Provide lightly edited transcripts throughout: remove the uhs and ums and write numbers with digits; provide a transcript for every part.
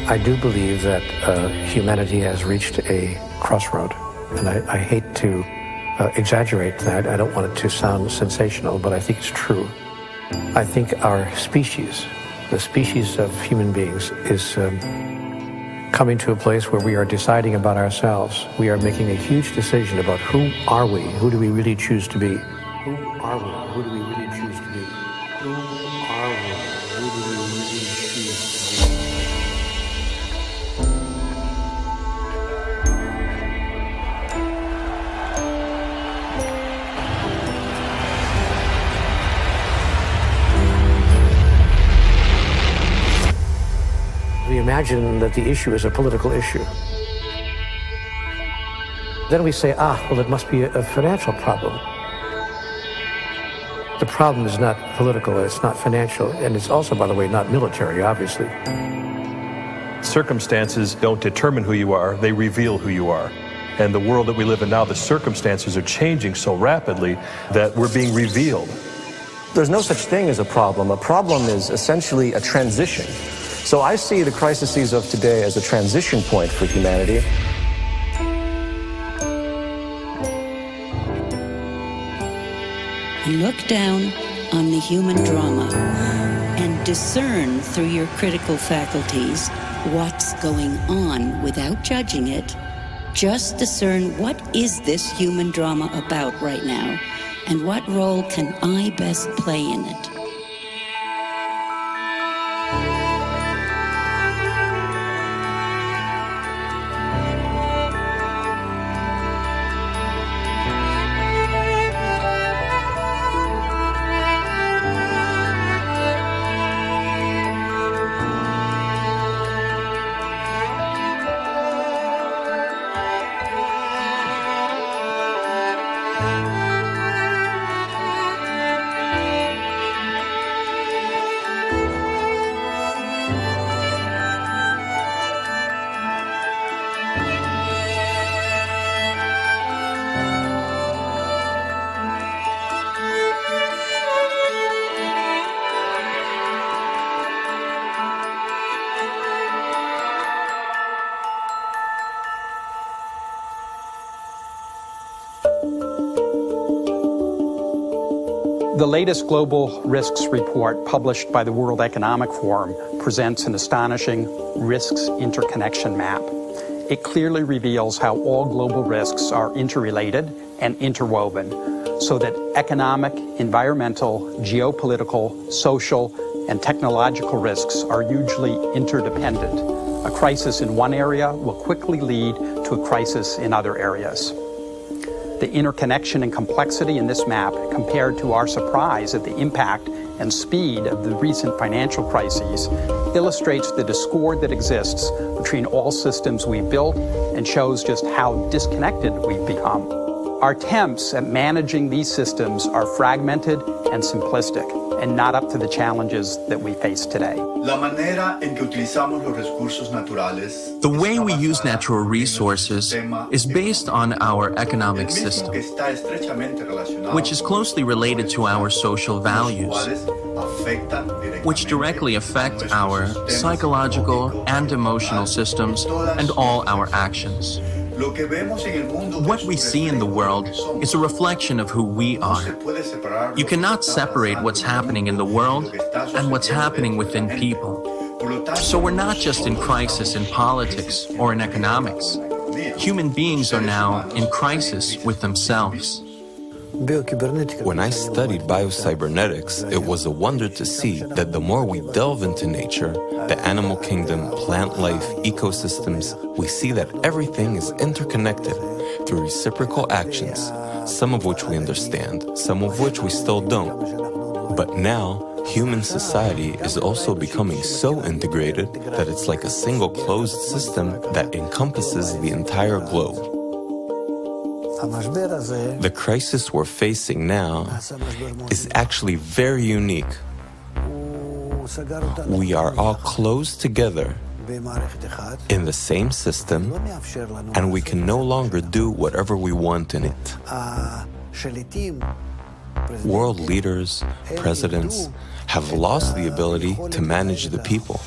I do believe that humanity has reached a crossroad, and I hate to exaggerate that. I don't want it to sound sensational, but I think it's true. I think our species, the species of human beings, is coming to a place where we are deciding about ourselves. We are making a huge decision about who are we, who do we really choose to be. Who are we, who do we really choose to be? Who are we, who do we really choose to be? We imagine that the issue is a political issue. Then we say, well, it must be a financial problem. The problem is not political, it's not financial, and it's also, by the way, not military, obviously. Circumstances don't determine who you are, they reveal who you are. And the world that we live in now, the circumstances are changing so rapidly that we're being revealed. There's no such thing as a problem. A problem is essentially a transition. So I see the crises of today as a transition point for humanity. Look down on the human drama and discern through your critical faculties what's going on without judging it. Just discern, what is this human drama about right now, and what role can I best play in it? The latest Global Risks Report published by the World Economic Forum presents an astonishing risks interconnection map. It clearly reveals how all global risks are interrelated and interwoven, so that economic, environmental, geopolitical, social, and technological risks are hugely interdependent. A crisis in one area will quickly lead to a crisis in other areas. The interconnection and complexity in this map, compared to our surprise at the impact and speed of the recent financial crises, illustrates the discord that exists between all systems we've built and shows just how disconnected we've become. Our attempts at managing these systems are fragmented and simplistic, and not up to the challenges that we face today. The way we use natural resources is based on our economic system, which is closely related to our social values, which directly affect our psychological and emotional systems and all our actions. What we see in the world is a reflection of who we are. You cannot separate what's happening in the world and what's happening within people. So we're not just in crisis in politics or in economics. Human beings are now in crisis with themselves. When I studied biocybernetics, it was a wonder to see that the more we delve into nature, the animal kingdom, plant life, ecosystems, we see that everything is interconnected through reciprocal actions, some of which we understand, some of which we still don't. But now, human society is also becoming so integrated that it's like a single closed system that encompasses the entire globe. The crisis we're facing now is actually very unique. We are all closed together in the same system, and we can no longer do whatever we want in it. World leaders, presidents, have lost the ability to manage the people.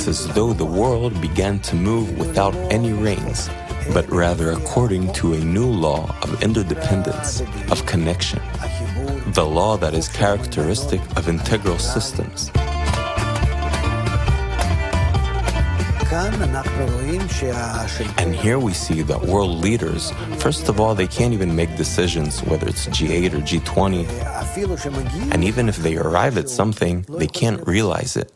it's as though the world began to move without any reins, but rather according to a new law of interdependence, of connection, the law that is characteristic of integral systems. And here we see that world leaders, first of all, they can't even make decisions, whether it's G8 or G20. And even if they arrive at something, they can't realize it.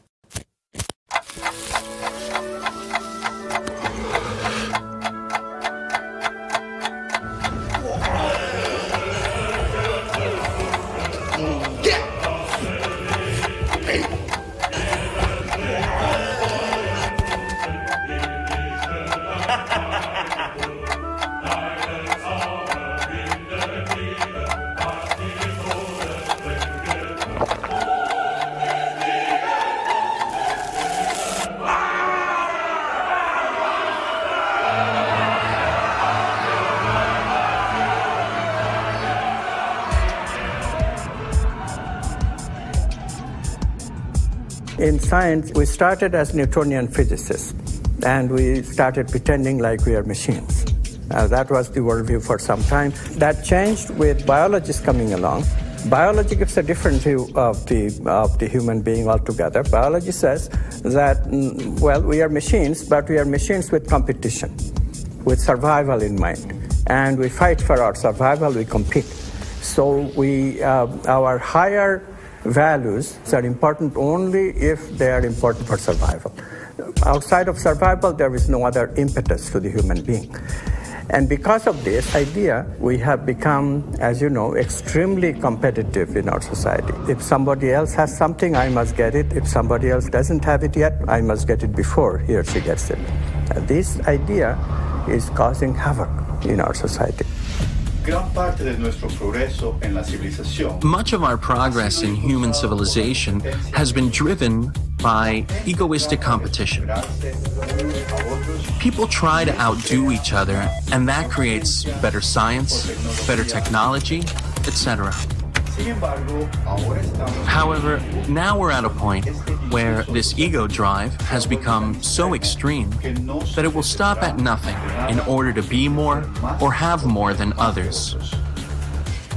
In science, we started as Newtonian physicists, and we started pretending like we are machines. That was the worldview for some time. That changed with biologists coming along. Biology gives a different view of the human being altogether. Biology says that, well, we are machines, but we are machines with competition, with survival in mind. And we fight for our survival, we compete. So our higher values are important only if they are important for survival. Outside of survival, there is no other impetus to the human being. And because of this idea, we have become, as you know, extremely competitive in our society. If somebody else has something, I must get it. If somebody else doesn't have it yet, I must get it before he or she gets it. This idea is causing havoc in our society. Much of our progress in human civilization has been driven by egoistic competition. People try to outdo each other, and that creates better science, better technology, etc. However, now we're at a point where this ego drive has become so extreme that it will stop at nothing in order to be more or have more than others.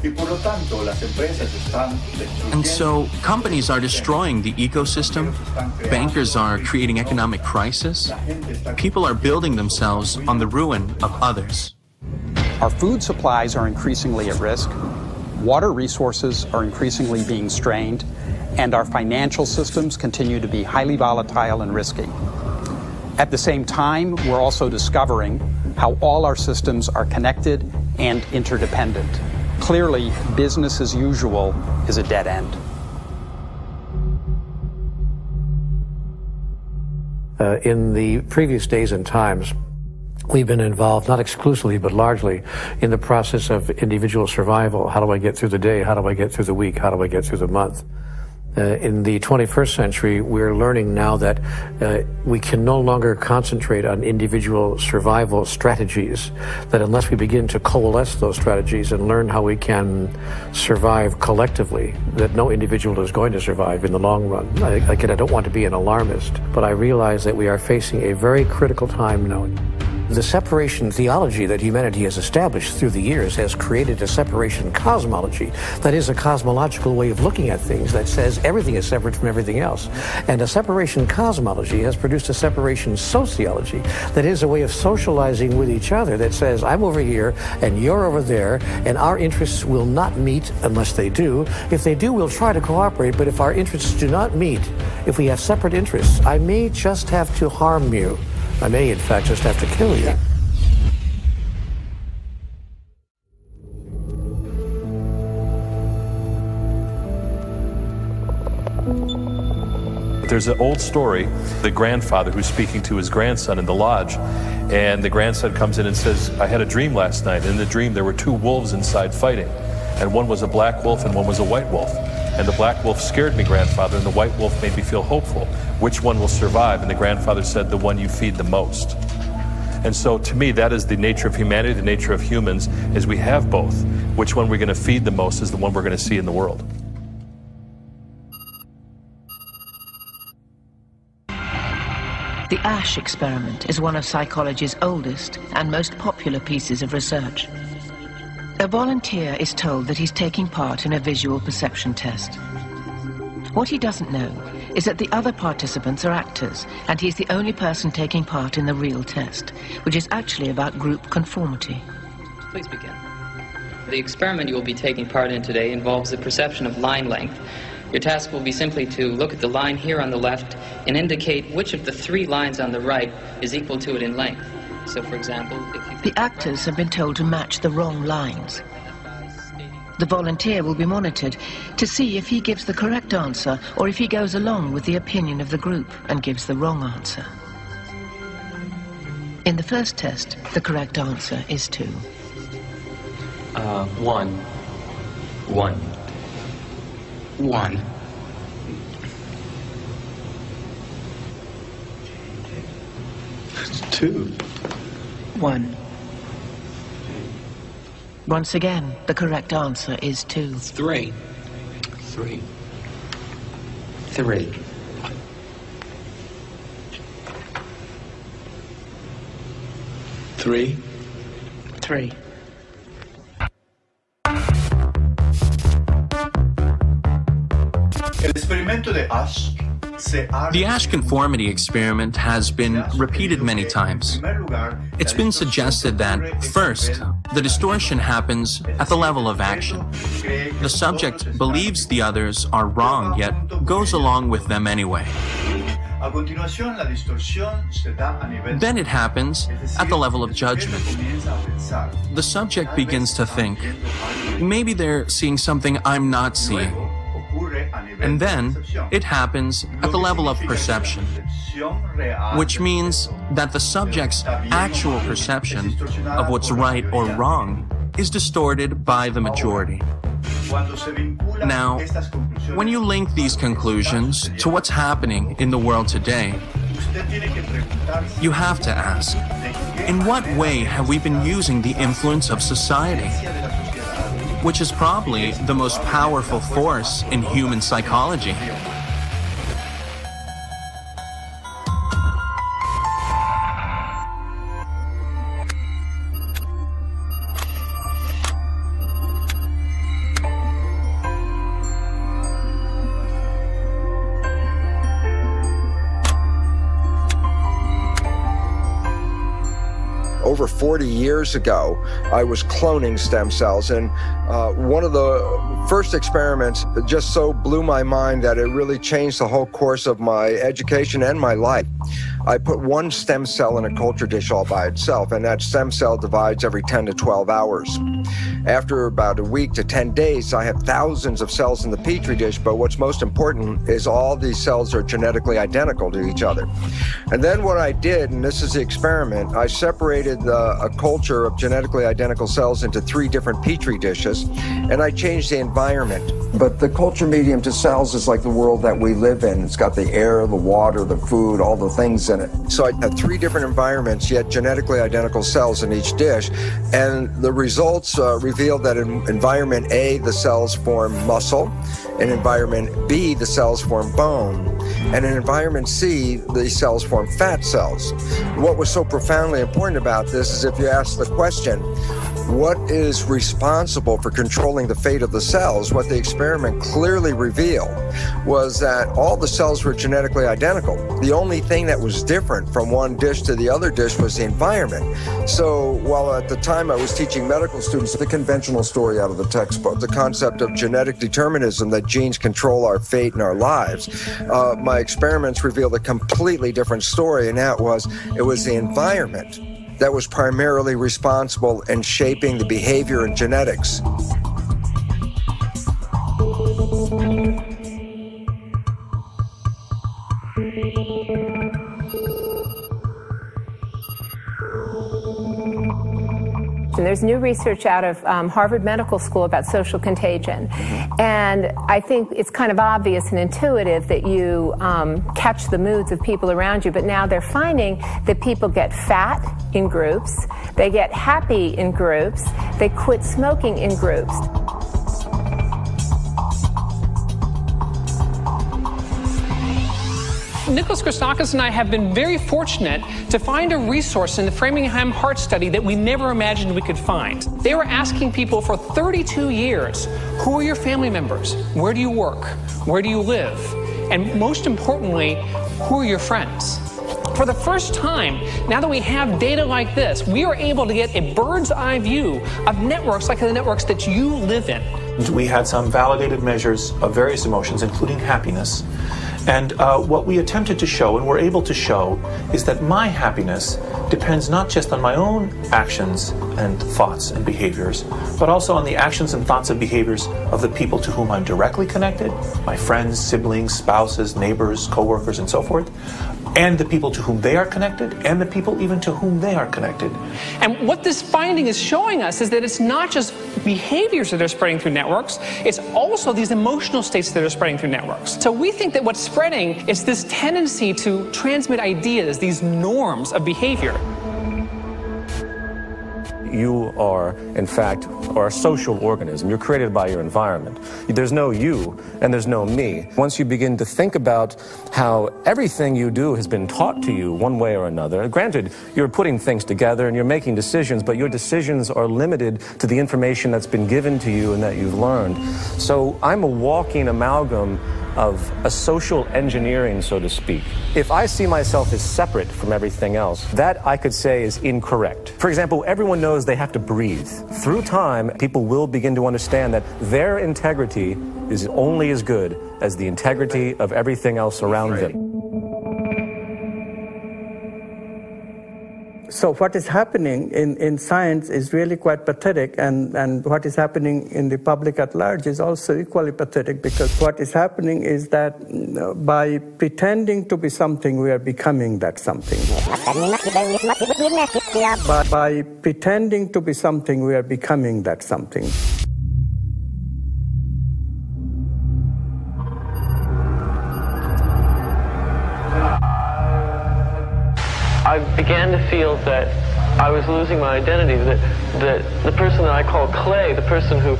And so companies are destroying the ecosystem, bankers are creating economic crisis, people are building themselves on the ruin of others. Our food supplies are increasingly at risk, water resources are increasingly being strained, and our financial systems continue to be highly volatile and risky. At the same time, we're also discovering how all our systems are connected and interdependent. Clearly, business as usual is a dead end. In the previous days and times, we've been involved, not exclusively, but largely, in the process of individual survival. How do I get through the day? How do I get through the week? How do I get through the month? In the 21st century, we're learning now that we can no longer concentrate on individual survival strategies, that unless we begin to coalesce those strategies and learn how we can survive collectively, that no individual is going to survive in the long run. Again, I don't want to be an alarmist, but I realize that we are facing a very critical time now. The separation theology that humanity has established through the years has created a separation cosmology. That is a cosmological way of looking at things that says everything is separate from everything else. And a separation cosmology has produced a separation sociology that is a way of socializing with each other that says I'm over here and you're over there and our interests will not meet unless they do. If they do, we'll try to cooperate, but if our interests do not meet, if we have separate interests, I may just have to harm you. I may, in fact, just have to kill you. There's an old story, the grandfather who's speaking to his grandson in the lodge, and the grandson comes in and says, I had a dream last night. In the dream, there were two wolves inside fighting, and one was a black wolf and one was a white wolf. And the black wolf scared me, grandfather, and the white wolf made me feel hopeful. Which one will survive? And the grandfather said, the one you feed the most. And so to me, that is the nature of humanity, the nature of humans, is we have both. Which one we're going to feed the most is the one we're going to see in the world. The Ash experiment is one of psychology's oldest and most popular pieces of research. A volunteer is told that he's taking part in a visual perception test. What he doesn't know is that the other participants are actors, and he's the only person taking part in the real test, which is actually about group conformity. Please begin. The experiment you will be taking part in today involves the perception of line length. Your task will be simply to look at the line here on the left and indicate which of the 3 lines on the right is equal to it in length. So, for example, if you... The actors have been told to match the wrong lines. The volunteer will be monitored to see if he gives the correct answer or if he goes along with the opinion of the group and gives the wrong answer. In the first test, the correct answer is 2. 1. 1. 1. 2. 1. Once again, the correct answer is 2. 3. 3. 3. 3. 3. The Ash conformity experiment has been repeated many times. It's been suggested that, first, the distortion happens at the level of action. The subject believes the others are wrong, yet goes along with them anyway. Then it happens at the level of judgment. The subject begins to think, maybe they're seeing something I'm not seeing. And then it happens at the level of perception, which means that the subject's actual perception of what's right or wrong is distorted by the majority. Now, when you link these conclusions to what's happening in the world today, you have to ask, in what way have we been using the influence of society? Which is probably the most powerful force in human psychology. Over 40 years ago, I was cloning stem cells, and one of the first experiments just so blew my mind that it really changed the whole course of my education and my life. I put one stem cell in a culture dish all by itself, and that stem cell divides every 10 to 12 hours. After about a week to 10 days, I have thousands of cells in the petri dish, but what's most important is all these cells are genetically identical to each other. And then what I did, and this is the experiment, I separated a culture of genetically identical cells into 3 different petri dishes, and I changed the environment. But the culture medium to cells is like the world that we live in. It's got the air, the water, the food, all the things in it. So I had 3 different environments, yet genetically identical cells in each dish, and the results revealed that in environment A, the cells form muscle, in environment B, the cells form bone, and in environment C, the cells form fat cells. What was so profoundly important about this is if you ask the question, what is responsible for controlling the fate of the cells? What the experiment clearly revealed was that all the cells were genetically identical. The only thing that was different from one dish to the other dish was the environment. So while at the time I was teaching medical students the conventional story out of the textbook, the concept of genetic determinism, that genes control our fate and our lives, my experiments revealed a completely different story, and that was, it was the environment that was primarily responsible in shaping the behavior and genetics. And there's new research out of Harvard Medical School about social contagion. And I think it's kind of obvious and intuitive that you catch the moods of people around you, but now they're finding that people get fat in groups, they get happy in groups, they quit smoking in groups. Nicholas Christakis and I have been very fortunate to find a resource in the Framingham Heart Study that we never imagined we could find. They were asking people for 32 years, who are your family members? Where do you work? Where do you live? And most importantly, who are your friends? For the first time, now that we have data like this, we are able to get a bird's eye view of networks like the networks that you live in. We had some validated measures of various emotions, including happiness. And what we attempted to show, and were able to show, is that my happiness depends not just on my own actions and thoughts and behaviors, but also on the actions and thoughts and behaviors of the people to whom I'm directly connected, my friends, siblings, spouses, neighbors, coworkers, and so forth, and the people to whom they are connected, and the people even to whom they are connected. And what this finding is showing us is that it's not just behaviors that are spreading through networks, it's also these emotional states that are spreading through networks. So we think that what's spreading is this tendency to transmit ideas, these norms of behavior. You are, in fact, a social organism. You're created by your environment. There's no you and there's no me. Once you begin to think about how everything you do has been taught to you one way or another, granted, you're putting things together and you're making decisions, but your decisions are limited to the information that's been given to you and that you've learned. So I'm a walking amalgam of a social engineering, so to speak. If I see myself as separate from everything else, that I could say is incorrect. For example, everyone knows they have to breathe. Through time, people will begin to understand that their integrity is only as good as the integrity of everything else around them. So what is happening in science is really quite pathetic, and what is happening in the public at large is also equally pathetic, because what is happening is that by pretending to be something, we are becoming that something. By pretending to be something, we are becoming that something. I began to feel that I was losing my identity, that the person that I call Clay, the person who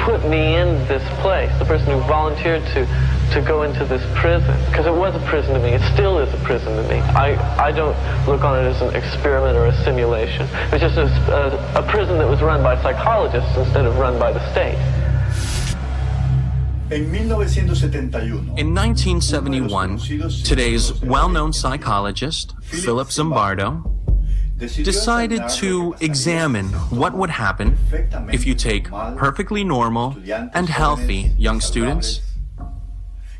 put me in this place, the person who volunteered to go into this prison, because it was a prison to me, it still is a prison to me. I don't look on it as an experiment or a simulation. It was just a prison that was run by psychologists instead of run by the state. In 1971, today's well-known psychologist, Philip Zimbardo, decided to examine what would happen if you take perfectly normal and healthy young students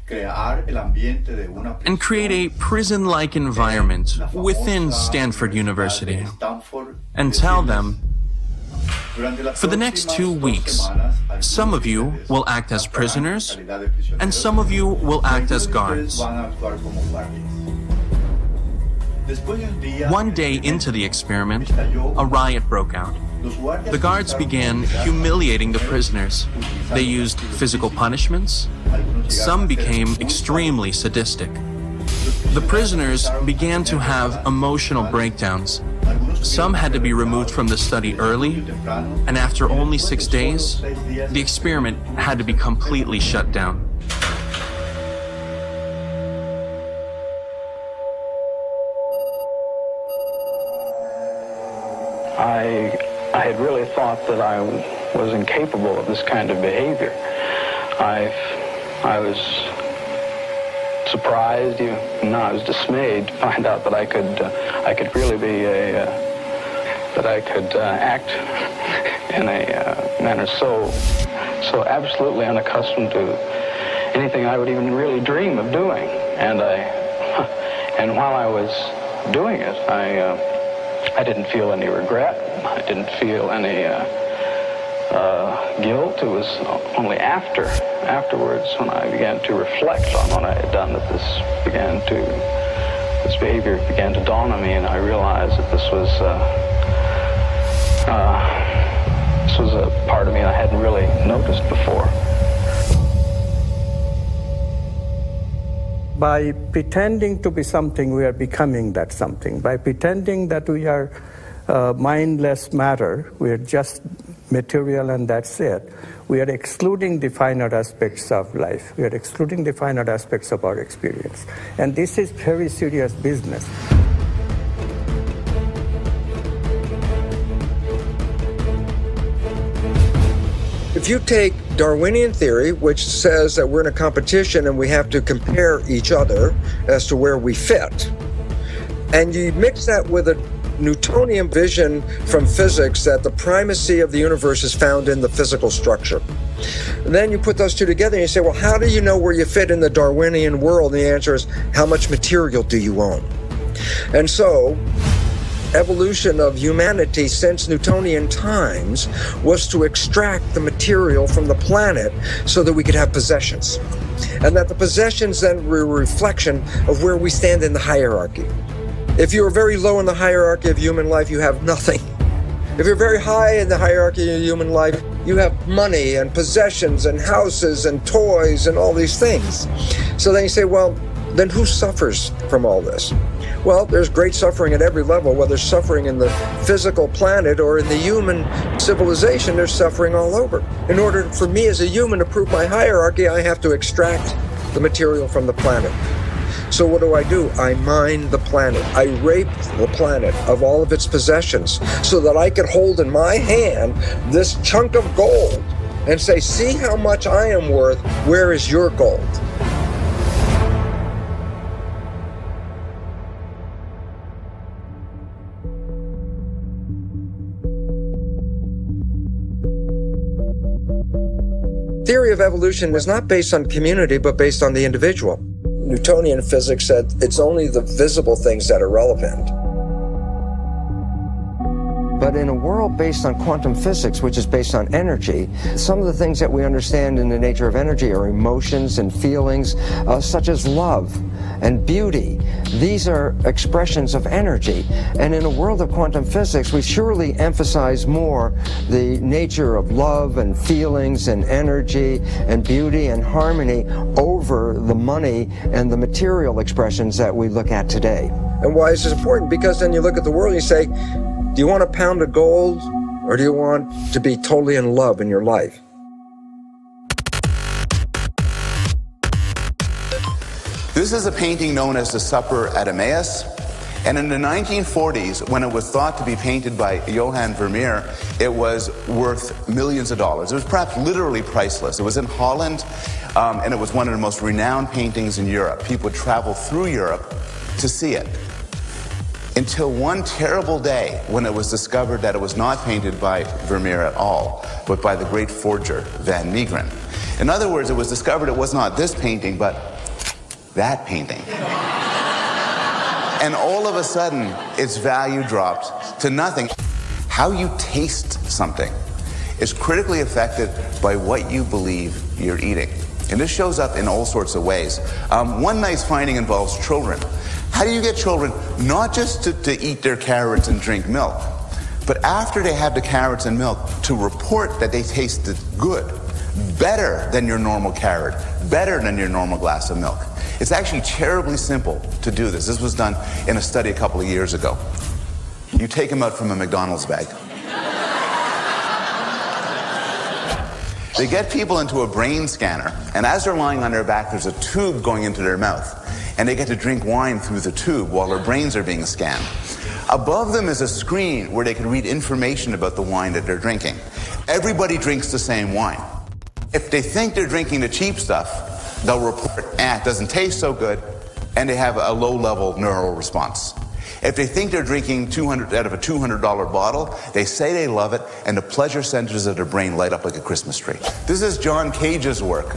and create a prison-like environment within Stanford University and tell them, for the next 2 weeks, some of you will act as prisoners, and some of you will act as guards. One day into the experiment, a riot broke out. The guards began humiliating the prisoners. They used physical punishments. Some became extremely sadistic. The prisoners began to have emotional breakdowns. Some had to be removed from the study early, and after only 6 days, the experiment had to be completely shut down. I had really thought that I was incapable of this kind of behavior. I was surprised, even I was dismayed to find out that I could really be that I could act in a manner so absolutely unaccustomed to anything I would even really dream of doing. And while I was doing it, I didn't feel any regret. I didn't feel any guilt. It was only afterwards when I began to reflect on what I had done that this behavior began to dawn on me, and I realized that this was a part of me I hadn't really noticed before. By pretending to be something, we are becoming that something. By pretending that we are mindless matter, we are just material and that's it, we are excluding the finite aspects of life. We are excluding the finite aspects of our experience. And this is very serious business. If you take Darwinian theory, which says that we're in a competition and we have to compare each other as to where we fit, and you mix that with a Newtonian vision from physics that the primacy of the universe is found in the physical structure. And then you put those two together and you say, well, how do you know where you fit in the Darwinian world? And the answer is, how much material do you own? And so, evolution of humanity since Newtonian times was to extract the material from the planet so that we could have possessions. And that the possessions then were a reflection of where we stand in the hierarchy. If you're very low in the hierarchy of human life, you have nothing. If you're very high in the hierarchy of human life, you have money and possessions and houses and toys and all these things. So then you say, well, then who suffers from all this? Well, there's great suffering at every level, whether suffering in the physical planet or in the human civilization, there's suffering all over. In order for me as a human to prove my hierarchy, I have to extract the material from the planet. So what do? I mine the planet. I rape the planet of all of its possessions so that I could hold in my hand this chunk of gold and say, see how much I am worth, where is your gold? Theory of evolution is not based on community, but based on the individual. Newtonian physics said it's only the visible things that are relevant. But in a world based on quantum physics, which is based on energy, some of the things that we understand in the nature of energy are emotions and feelings, such as love and beauty. These are expressions of energy. And in a world of quantum physics, we surely emphasize more the nature of love and feelings and energy and beauty and harmony over the money and the material expressions that we look at today. And why is this important? Because then you look at the world and you say, do you want a pound of gold, or do you want to be totally in love in your life? This is a painting known as The Supper at Emmaus. And in the 1940s, when it was thought to be painted by Johann Vermeer, it was worth millions of dollars. It was perhaps literally priceless. It was in Holland, and it was one of the most renowned paintings in Europe. People would travel through Europe to see it. Until one terrible day when it was discovered that it was not painted by Vermeer at all, but by the great forger Van Meegeren. In other words, it was discovered it was not this painting, but that painting. And all of a sudden, its value dropped to nothing. How you taste something is critically affected by what you believe you're eating. And this shows up in all sorts of ways. One nice finding involves children. How do you get children not just to eat their carrots and drink milk, but after they have the carrots and milk, to report that they tasted good, better than your normal carrot, better than your normal glass of milk? It's actually terribly simple to do this. This was done in a study a couple of years ago. You take them out from a McDonald's bag. They get people into a brain scanner, and as they're lying on their back, there's a tube going into their mouth. And they get to drink wine through the tube while their brains are being scanned. Above them is a screen where they can read information about the wine that they're drinking. Everybody drinks the same wine. If they think they're drinking the cheap stuff, they'll report, it doesn't taste so good, and they have a low-level neural response. If they think they're drinking out of a $200 bottle, they say they love it, and the pleasure centers of their brain light up like a Christmas tree. This is John Cage's work.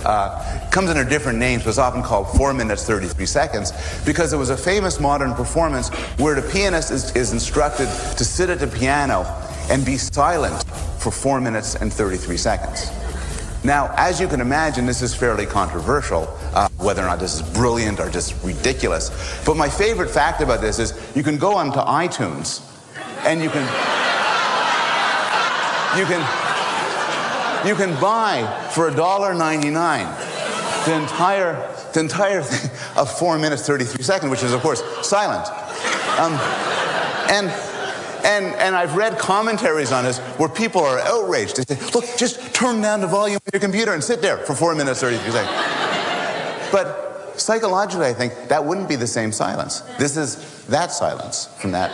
Comes under different names, but it's often called 4 minutes, 33 seconds, because it was a famous modern performance where the pianist is instructed to sit at the piano and be silent for 4 minutes and 33 seconds. Now, as you can imagine, this is fairly controversial, whether or not this is brilliant or just ridiculous. But my favorite fact about this is you can go onto iTunes and you can buy for $1.99 the entire thing of 4 minutes 33 seconds, which is of course silent. And I've read commentaries on this where people are outraged. They say, look, just turn down the volume of your computer and sit there for 4 minutes, 33 seconds. But psychologically, I think that wouldn't be the same silence. This is that silence from that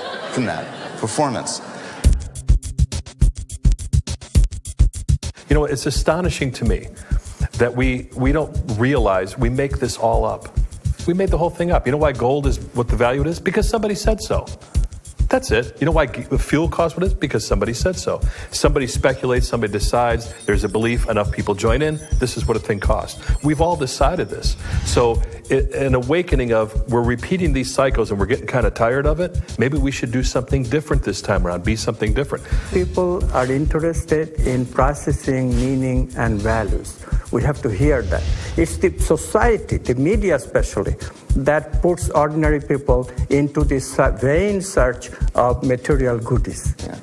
performance. You know, it's astonishing to me that we don't realize we make this all up. We made the whole thing up. You know why gold is what the value it is? Because somebody said so. That's it. You know why fuel costs what it is? Because somebody said so. Somebody speculates, somebody decides, there's a belief, enough people join in, this is what a thing costs. We've all decided this. So an awakening of, we're repeating these cycles and we're getting kind of tired of it, maybe we should do something different this time around, be something different. People are interested in processing meaning and values. We have to hear that. It's the society, the media especially, that puts ordinary people into this vain search of material goodies. Yeah.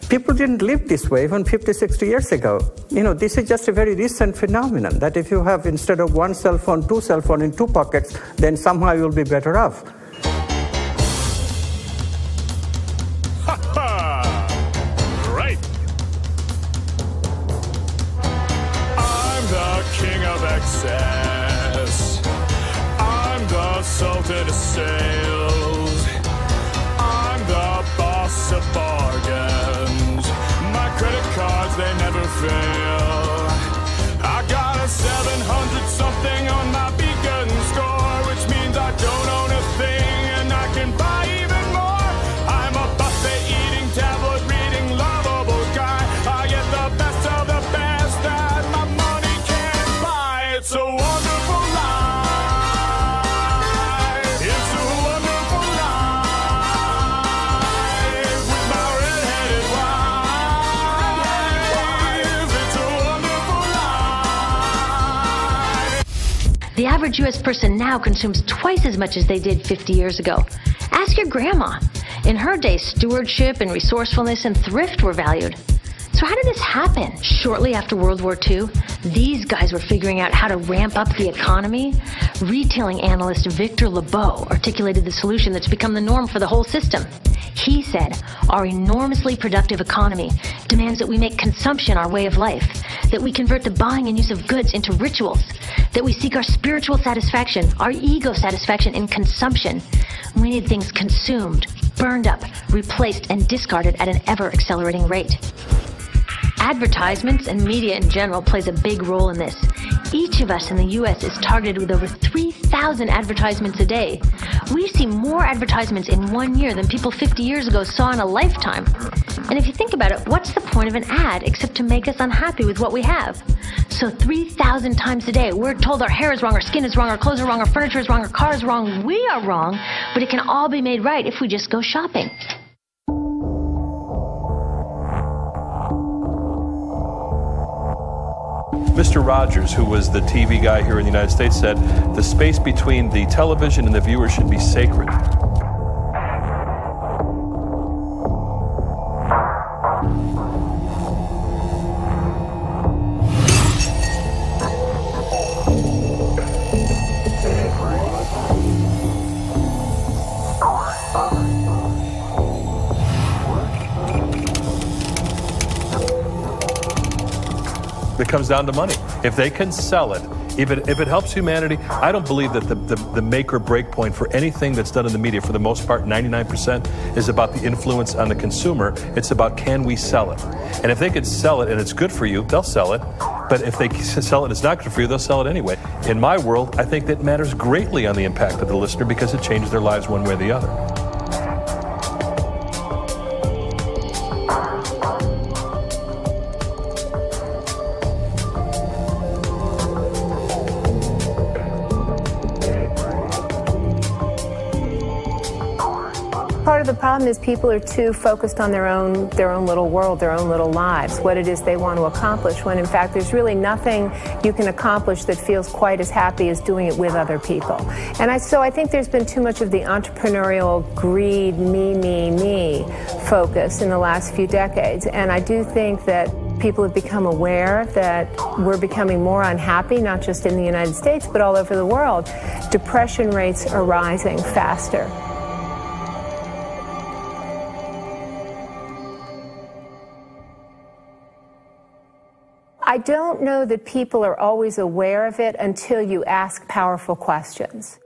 People didn't live this way even 50, 60 years ago. You know, this is just a very recent phenomenon, that if you have, instead of one cell phone, two cell phones in two pockets, then somehow you'll be better off. Right. I'm the king of excess. I'm the sultan of sales. I'm the boss of bargains. My credit cards, they never fail. I got a 700 something on my beacon score, which means I don't own a thing and I can buy even more. I'm a buffet eating, tablet reading, lovable guy. I get the best of the best that my money can't buy. It's a wonderful life. It's a wonderful life with my red-headed wife. It's a wonderful life. The average U.S. person now consumes twice as much as they did 50 years ago. Ask your grandma. In her day, stewardship and resourcefulness and thrift were valued. So how did this happen? Shortly after World War II, these guys were figuring out how to ramp up the economy. Retailing analyst Victor Lebeau articulated the solution that's become the norm for the whole system. He said, our enormously productive economy demands that we make consumption our way of life, that we convert the buying and use of goods into rituals, that we seek our spiritual satisfaction, our ego satisfaction in consumption. We need things consumed, burned up, replaced, and discarded at an ever-accelerating rate. Advertisements and media in general plays a big role in this. Each of us in the U.S. is targeted with over 3,000 advertisements a day. We see more advertisements in 1 year than people 50 years ago saw in a lifetime. And if you think about it, what's the point of an ad except to make us unhappy with what we have? So 3,000 times a day, we're told our hair is wrong, our skin is wrong, our clothes are wrong, our furniture is wrong, our car is wrong, we are wrong, but it can all be made right if we just go shopping. Mr. Rogers, who was the TV guy here in the United States, said the space between the television and the viewer should be sacred. It comes down to money. If they can sell it, if it helps humanity, I don't believe that the make or break point for anything that's done in the media, for the most part, 99%, is about the influence on the consumer. It's about, can we sell it? And if they can sell it and it's good for you, they'll sell it. But if they sell it and it's not good for you, they'll sell it anyway. In my world, I think that matters greatly on the impact of the listener because it changes their lives one way or the other. Part of the problem is people are too focused on their own little world, their own little lives, what it is they want to accomplish, when in fact there's really nothing you can accomplish that feels quite as happy as doing it with other people. And so I think there's been too much of the entrepreneurial greed, me focus in the last few decades. And I do think that people have become aware that we're becoming more unhappy, not just in the United States, but all over the world. Depression rates are rising faster. I don't know that people are always aware of it until you ask powerful questions.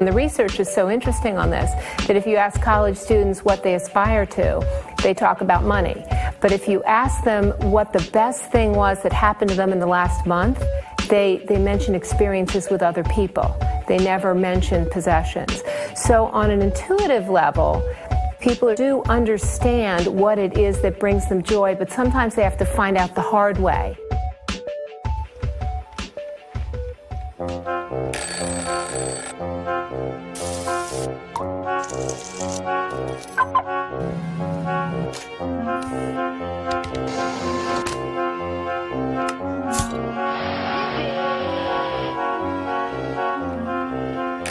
And the research is so interesting on this that if you ask college students what they aspire to, they talk about money. But if you ask them what the best thing was that happened to them in the last month, they mention experiences with other people. They never mention possessions. So on an intuitive level, people do understand what it is that brings them joy, but sometimes they have to find out the hard way.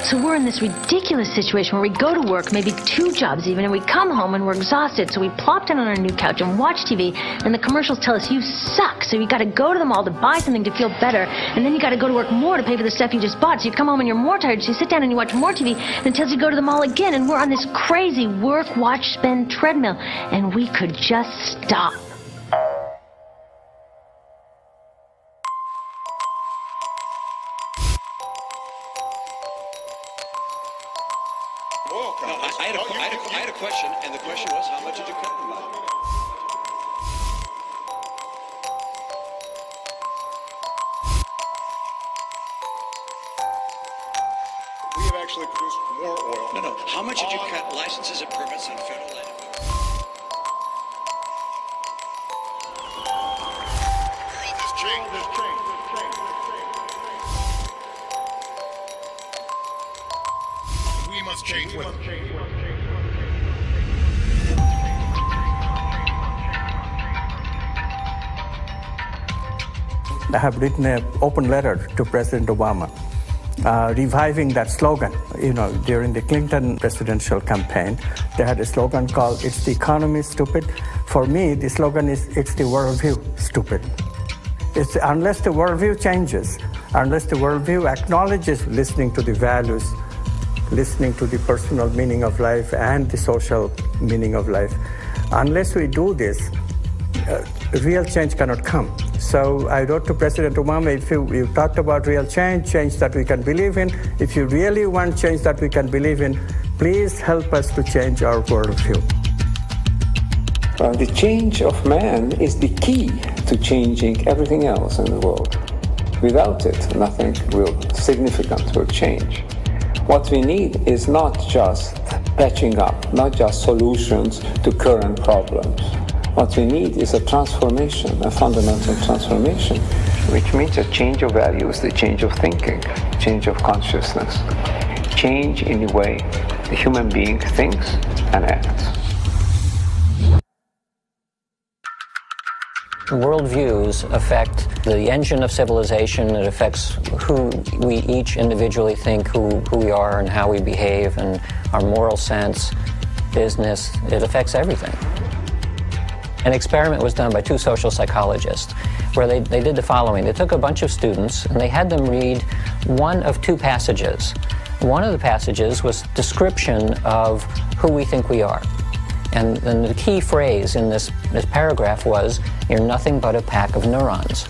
So we're in this ridiculous situation where we go to work, maybe 2 jobs even, and we come home and we're exhausted, so we plop down on our new couch and watch TV, and the commercials tell us you suck, so you gotta go to the mall to buy something to feel better, and then you gotta go to work more to pay for the stuff you just bought, so you come home and you're more tired, so you sit down and you watch more TV, and it tells you to go to the mall again, and we're on this crazy work, watch, spend treadmill, and we could just stop. I had a question, and the question was, how much did you cut them by? We have actually produced more oil. No. How much did you cut licenses and permits on federal land? We must change with it. I have written an open letter to President Obama, reviving that slogan. You know, during the Clinton presidential campaign, they had a slogan called, "It's the economy, stupid." For me, the slogan is, "It's the worldview, stupid." It's unless the worldview changes, unless the worldview acknowledges listening to the values, listening to the personal meaning of life and the social meaning of life, unless we do this, real change cannot come. So I wrote to President Obama, if you talked about real change, change that we can believe in, if you really want change that we can believe in, please help us to change our worldview. The change of man is the key to changing everything else in the world. Without it, nothing significant will change. What we need is not just patching up, not just solutions to current problems. What we need is a transformation, a fundamental transformation, which means a change of values, the change of thinking, change of consciousness, change in the way the human being thinks and acts. Worldviews affect the engine of civilization. It affects who we each individually think, who we are and how we behave, and our moral sense, business. It affects everything. An experiment was done by 2 social psychologists where they did the following. They took a bunch of students and they had them read one of 2 passages. One of the passages was description of who we think we are. And the key phrase in this paragraph was, "You're nothing but a pack of neurons."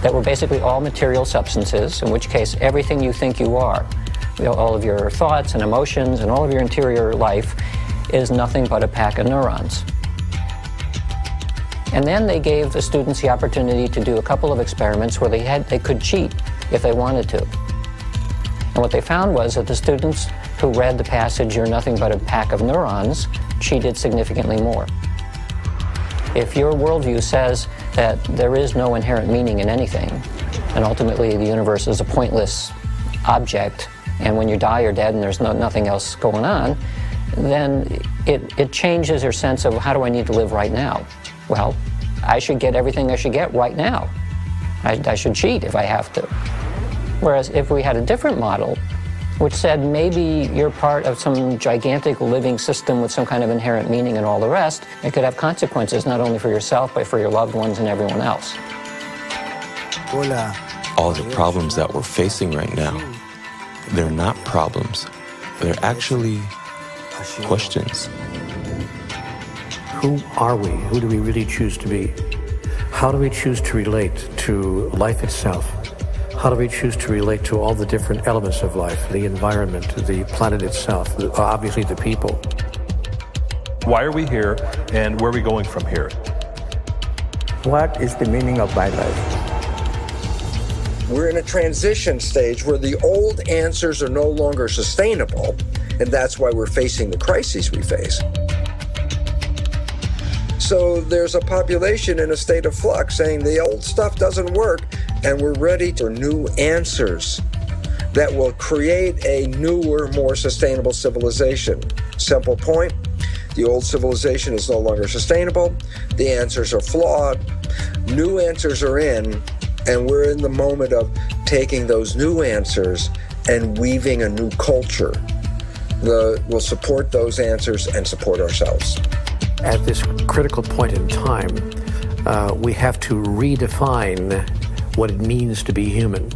That were basically all material substances, in which case everything you think you are, all of your thoughts and emotions and all of your interior life is nothing but a pack of neurons. And then they gave the students the opportunity to do a couple of experiments where they could cheat if they wanted to. And what they found was that the students who read the passage, "You're nothing but a pack of neurons," cheated significantly more. If your worldview says that there is no inherent meaning in anything, and ultimately the universe is a pointless object, and when you die you're dead and there's nothing else going on, then it changes your sense of, how do I need to live right now? Well, I should get everything I should get right now. I should cheat if I have to. Whereas if we had a different model, which said maybe you're part of some gigantic living system with some kind of inherent meaning and all the rest. It could have consequences not only for yourself, but for your loved ones and everyone else. All the problems that we're facing right now, they're not problems. They're actually questions. Who are we? Who do we really choose to be? How do we choose to relate to life itself? How do we choose to relate to all the different elements of life, the environment, the planet itself, obviously the people? Why are we here, and where are we going from here? What is the meaning of my life? We're in a transition stage where the old answers are no longer sustainable, and that's why we're facing the crises we face. So there's a population in a state of flux saying the old stuff doesn't work, and we're ready for new answers that will create a newer, more sustainable civilization. Simple point, the old civilization is no longer sustainable, the answers are flawed, new answers are in, and we're in the moment of taking those new answers and weaving a new culture that will support those answers and support ourselves. At this critical point in time, we have to redefine what it means to be human.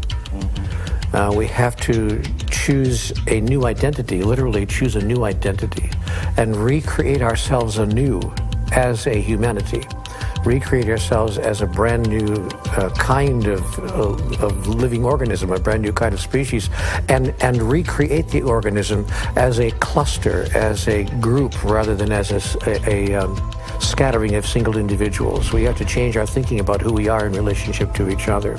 We have to choose a new identity, literally choose a new identity, and recreate ourselves anew as a humanity. Recreate ourselves as a brand new kind of living organism, a brand new kind of species, and recreate the organism as a cluster, as a group, rather than as a scattering of single individuals. We have to change our thinking about who we are in relationship to each other.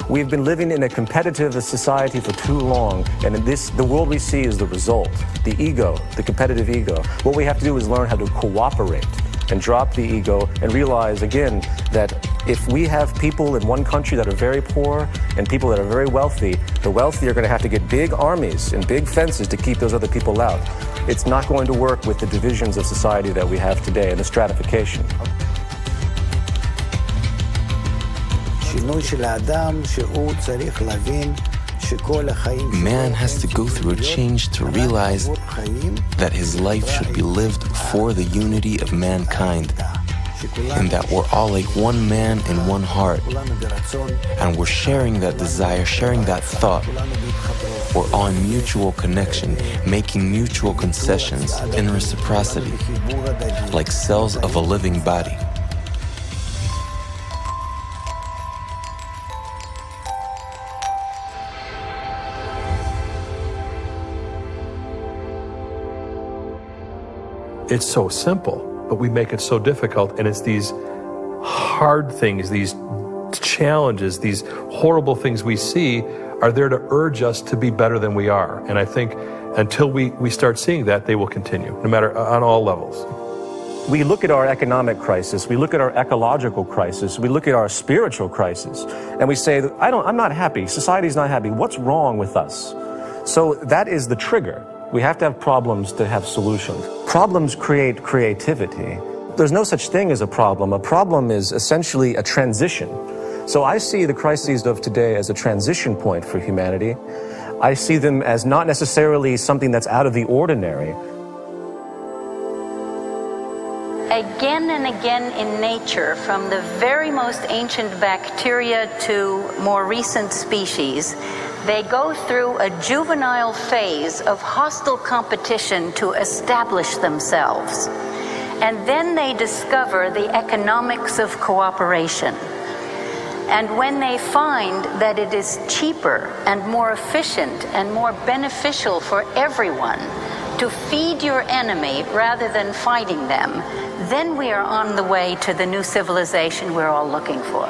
We've been living in a competitive society for too long, and the world we see is the result. The ego, the competitive ego. What we have to do is learn how to cooperate and drop the ego and realize, again, that if we have people in one country that are very poor and people that are very wealthy, the wealthy are going to have to get big armies and big fences to keep those other people out. It's not going to work with the divisions of society that we have today and the stratification. Man has to go through a change to realize that his life should be lived for the unity of mankind, and that we're all like one man and one heart, and we're sharing that desire, sharing that thought. We're on mutual connection, making mutual concessions in reciprocity, like cells of a living body. It's so simple, but we make it so difficult, and it's these hard things, these challenges, these horrible things we see are there to urge us to be better than we are. And I think until we start seeing that, they will continue, no matter on all levels. We look at our economic crisis, we look at our ecological crisis, we look at our spiritual crisis, and we say, I'm not happy, society's not happy, what's wrong with us? So that is the trigger. We have to have problems to have solutions. Problems create creativity. There's no such thing as a problem. A problem is essentially a transition. So I see the crises of today as a transition point for humanity. I see them as not necessarily something that's out of the ordinary. Again and again in nature, from the very most ancient bacteria to more recent species, they go through a juvenile phase of hostile competition to establish themselves. And then they discover the economics of cooperation. And when they find that it is cheaper and more efficient and more beneficial for everyone to feed your enemy rather than fighting them, then we are on the way to the new civilization we're all looking for.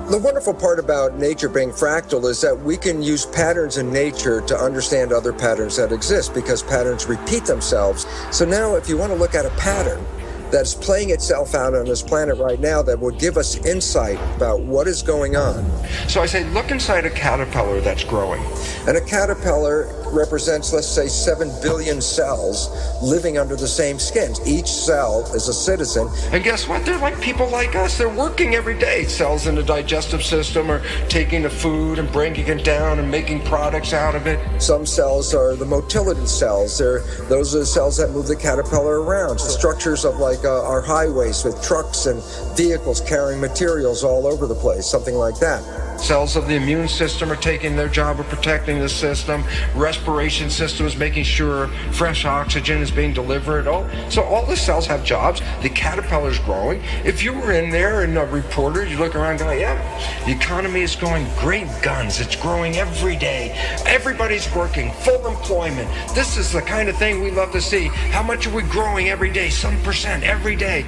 The wonderful part about nature being fractal is that we can use patterns in nature to understand other patterns that exist, because patterns repeat themselves. So now if you want to look at a pattern that's playing itself out on this planet right now that would give us insight about what is going on. So I say, look inside a caterpillar that's growing. And a caterpillar represents, let's say, 7 billion cells living under the same skin. Each cell is a citizen. And guess what? They're like people like us. They're working every day. Cells in the digestive system are taking the food and breaking it down and making products out of it. Some cells are the motility cells. Those are the cells that move the caterpillar around. The structures of like our highways with trucks and vehicles carrying materials all over the place, something like that. Cells of the immune system are taking their job of protecting the system. Respiration system is making sure fresh oxygen is being delivered. So all the cells have jobs. The caterpillar's growing. If you were in there and a reporter, you look around and go, yeah, the economy is going great guns. It's growing every day. Everybody's working, full employment. This is the kind of thing we love to see. How much are we growing every day? Some percent every day.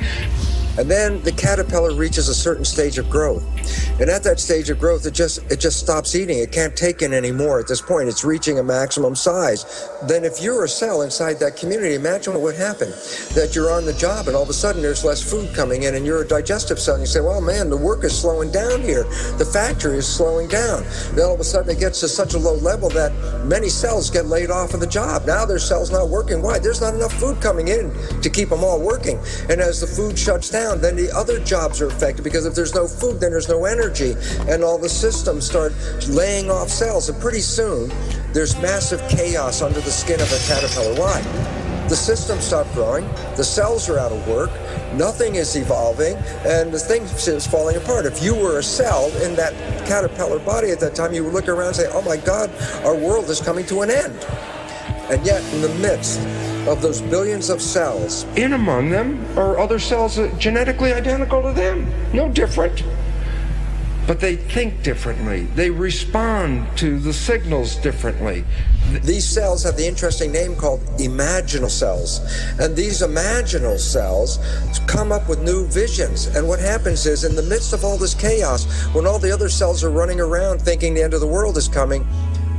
And then the caterpillar reaches a certain stage of growth. And at that stage of growth, it just stops eating. It can't take in anymore at this point. It's reaching a maximum size. Then if you're a cell inside that community, imagine what would happen. That you're on the job and all of a sudden there's less food coming in and you're a digestive cell and you say, well, man, the work is slowing down here. The factory is slowing down. Then all of a sudden it gets to such a low level that many cells get laid off of the job. Now their cell's not working. Why? There's not enough food coming in to keep them all working. And as the food shuts down, then the other jobs are affected because if there's no food, then there's no energy. And all the systems start laying off cells. And pretty soon, there's massive chaos under the skin of a caterpillar. Why? The systems stop growing, the cells are out of work, nothing is evolving, and the thing is falling apart. If you were a cell in that caterpillar body at that time, you would look around and say, oh my God, our world is coming to an end. And yet, in the midst of those billions of cells, in among them are other cells genetically identical to them, no different. But they think differently. They respond to the signals differently. These cells have the interesting name called imaginal cells. And these imaginal cells come up with new visions. And what happens is, in the midst of all this chaos, when all the other cells are running around thinking the end of the world is coming,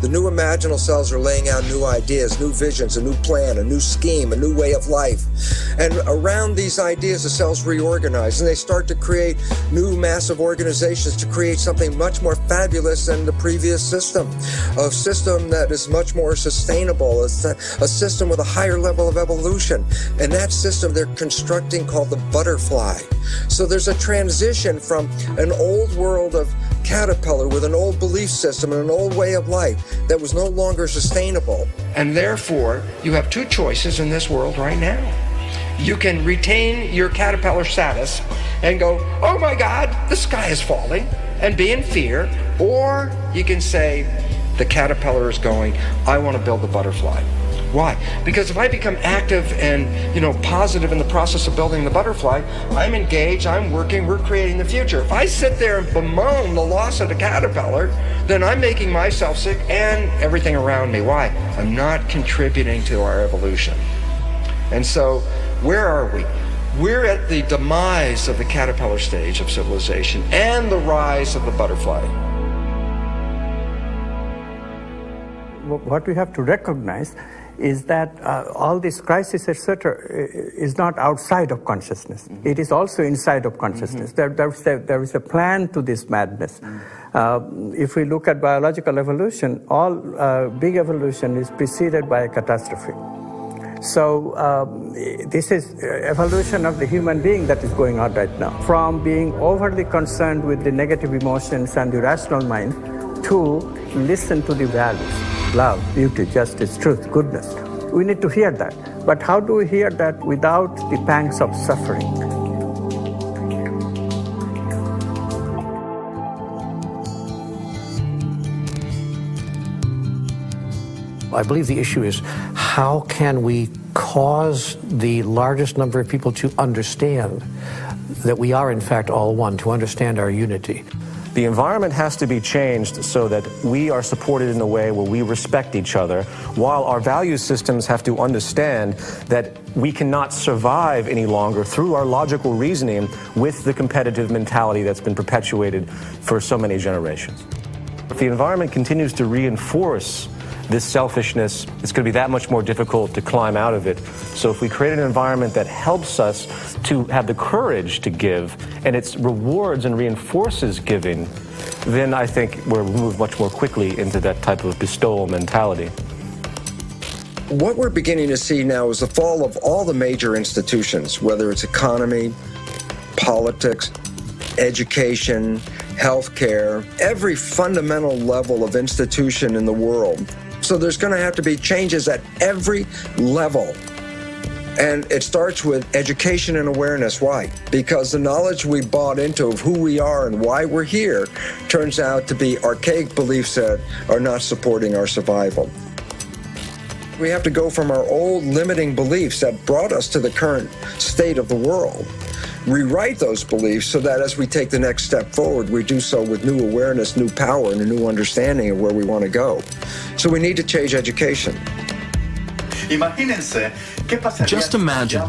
the new imaginal cells are laying out new ideas, new visions, a new plan, a new scheme, a new way of life. And around these ideas, the cells reorganize and they start to create new massive organizations to create something much more fabulous than the previous system. A system that is much more sustainable, a system with a higher level of evolution. And that system they're constructing called the butterfly. So there's a transition from an old world of caterpillar with an old belief system and an old way of life that was no longer sustainable. And therefore, you have two choices in this world right now. You can retain your caterpillar status and go, oh my God, the sky is falling, and be in fear. Or you can say, the caterpillar is going, I want to build the butterfly. Why? Because if I become active and, positive in the process of building the butterfly, I'm engaged, I'm working, we're creating the future. If I sit there and bemoan the loss of the caterpillar, then I'm making myself sick and everything around me. Why? I'm not contributing to our evolution. And so, where are we? We're at the demise of the caterpillar stage of civilization and the rise of the butterfly. What we have to recognize is that all this crisis, etc., is not outside of consciousness. Mm-hmm. It is also inside of consciousness. Mm-hmm. There is a plan to this madness. Mm-hmm. If we look at biological evolution, all big evolution is preceded by a catastrophe. So this is evolution of the human being that is going on right now. From being overly concerned with the negative emotions and the rational mind to listen to the values. Love, beauty, justice, truth, goodness. We need to hear that. But how do we hear that without the pangs of suffering? I believe the issue is how can we cause the largest number of people to understand that we are in fact all one, to understand our unity. The environment has to be changed so that we are supported in a way where we respect each other, while our value systems have to understand that we cannot survive any longer through our logical reasoning with the competitive mentality that's been perpetuated for so many generations. If the environment continues to reinforce this selfishness, it's going to be that much more difficult to climb out of it. So if we create an environment that helps us to have the courage to give, and it rewards and reinforces giving, then I think we'll move much more quickly into that type of bestowal mentality. What we're beginning to see now is the fall of all the major institutions, whether it's economy, politics, education, healthcare, every fundamental level of institution in the world. So there's going to have to be changes at every level. And it starts with education and awareness. Why? Because the knowledge we bought into of who we are and why we're here turns out to be archaic beliefs that are not supporting our survival. We have to go from our old limiting beliefs that brought us to the current state of the world, rewrite those beliefs so that as we take the next step forward, we do so with new awareness, new power, and a new understanding of where we want to go. So we need to change education. Just imagine,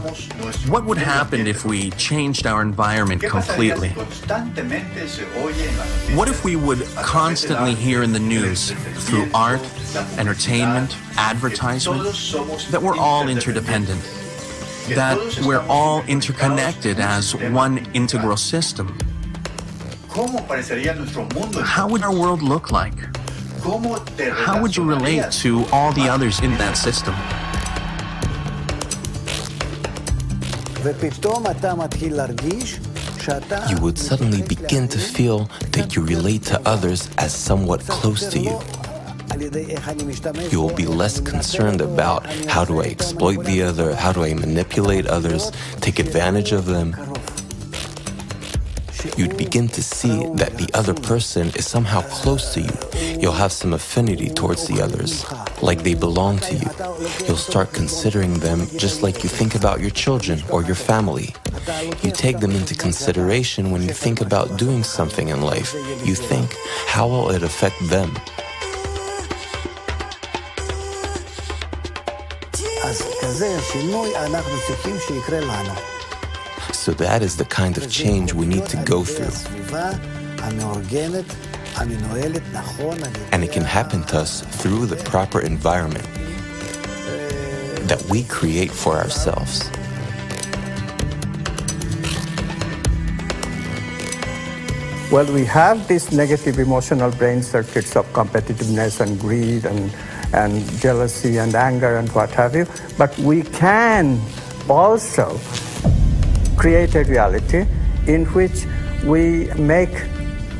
what would happen if we changed our environment completely? What if we would constantly hear in the news, through art, entertainment, advertisement, that we're all interdependent, that we're all interconnected as one integral system? How would our world look like? How would you relate to all the others in that system? You would suddenly begin to feel that you relate to others as somewhat close to you. You will be less concerned about how do I exploit the other, how do I manipulate others, take advantage of them. You'd begin to see that the other person is somehow close to you. You'll have some affinity towards the others, like they belong to you. You'll start considering them just like you think about your children or your family. You take them into consideration when you think about doing something in life. You think, how will it affect them? So that is the kind of change we need to go through. And it can happen to us through the proper environment that we create for ourselves. Well, we have these negative emotional brain circuits of competitiveness and greed and jealousy and anger and what have you, but we can also create a reality in which we make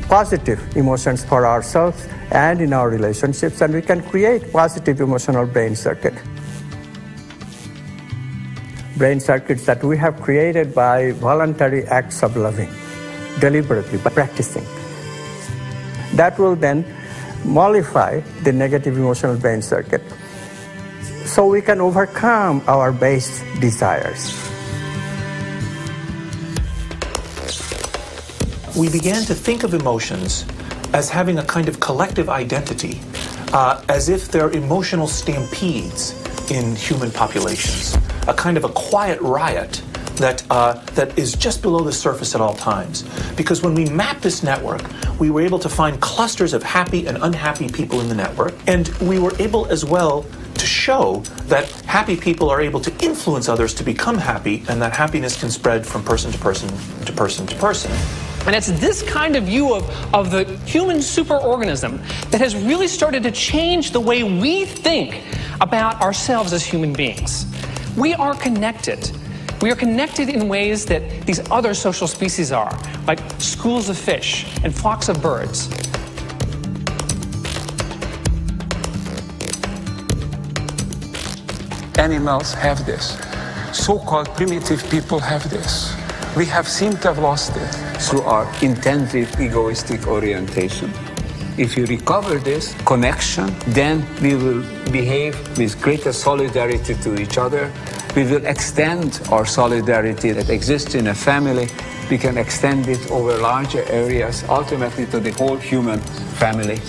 positive emotions for ourselves and in our relationships, and we can create positive emotional brain circuits. Brain circuits that we have created by voluntary acts of loving, deliberately, by practicing. That will then mollify the negative emotional brain circuit so we can overcome our base desires. We began to think of emotions as having a kind of collective identity, as if they're emotional stampedes in human populations, a kind of a quiet riot that is just below the surface at all times. Because when we mapped this network, we were able to find clusters of happy and unhappy people in the network, and we were able as well to show that happy people are able to influence others to become happy, and that happiness can spread from person to person to person to person. And it's this kind of view of the human superorganism that has really started to change the way we think about ourselves as human beings. We are connected. We are connected in ways that these other social species are, like schools of fish and flocks of birds. Animals have this. So-called primitive people have this. We have seemed to have lost it through our intensive egoistic orientation. If you recover this connection, then we will behave with greater solidarity to each other. We will extend our solidarity that exists in a family. We can extend it over larger areas, ultimately to the whole human family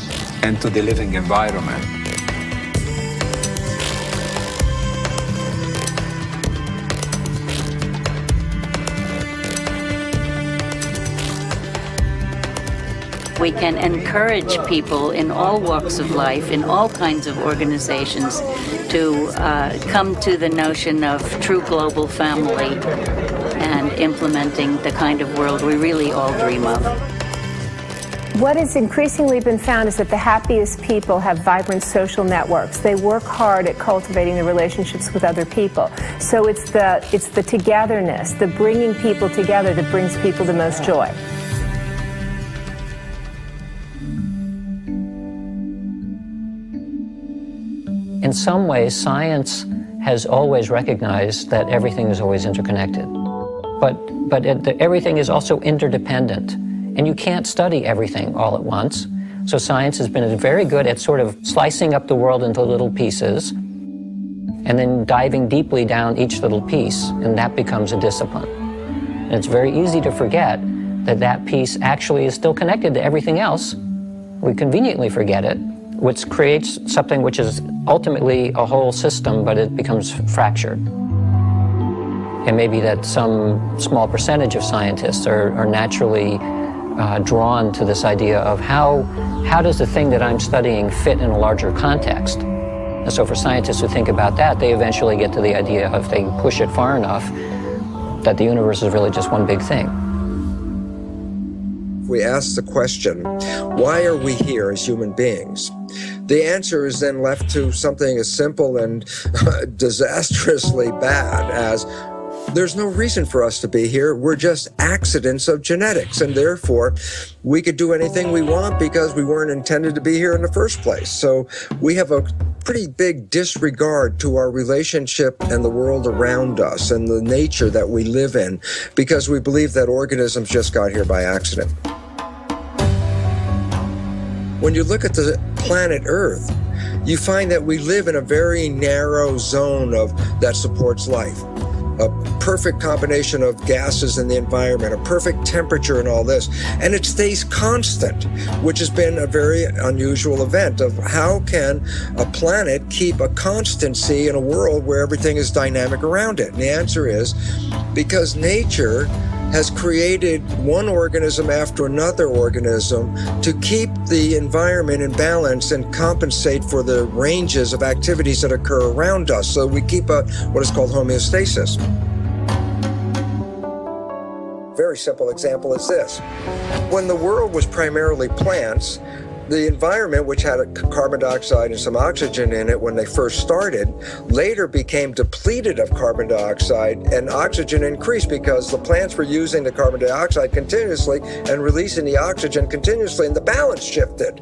and to the living environment. We can encourage people in all walks of life, in all kinds of organizations, to come to the notion of true global family and implementing the kind of world we really all dream of. What has increasingly been found is that the happiest people have vibrant social networks. They work hard at cultivating the relationships with other people. So it's the togetherness, the bringing people together that brings people the most joy. In some ways, science has always recognized that everything is always interconnected. But everything is also interdependent. And you can't study everything all at once. So science has been very good at sort of slicing up the world into little pieces and then diving deeply down each little piece, and that becomes a discipline. And it's very easy to forget that that piece actually is still connected to everything else. We conveniently forget it, which creates something which is ultimately a whole system, but it becomes fractured. And maybe that some small percentage of scientists are naturally drawn to this idea of how does the thing that I'm studying fit in a larger context. And so for scientists who think about that, they eventually get to the idea of, if they push it far enough, that the universe is really just one big thing. We ask the question, why are we here as human beings? The answer is then left to something as simple and disastrously bad as, there's no reason for us to be here. We're just accidents of genetics, and therefore we could do anything we want because we weren't intended to be here in the first place. So we have a pretty big disregard to our relationship and the world around us and the nature that we live in, because we believe that organisms just got here by accident. When you look at the planet Earth, you find that we live in a very narrow zone that supports life. A perfect combination of gases in the environment, a perfect temperature and all this, and it stays constant, which has been a very unusual event of how can a planet keep a constancy in a world where everything is dynamic around it? And the answer is because nature has created one organism after another organism to keep the environment in balance and compensate for the ranges of activities that occur around us. So we keep what is called homeostasis. Very simple example is this. When the world was primarily plants, the environment, which had carbon dioxide and some oxygen in it when they first started, later became depleted of carbon dioxide, and oxygen increased because the plants were using the carbon dioxide continuously and releasing the oxygen continuously, and the balance shifted.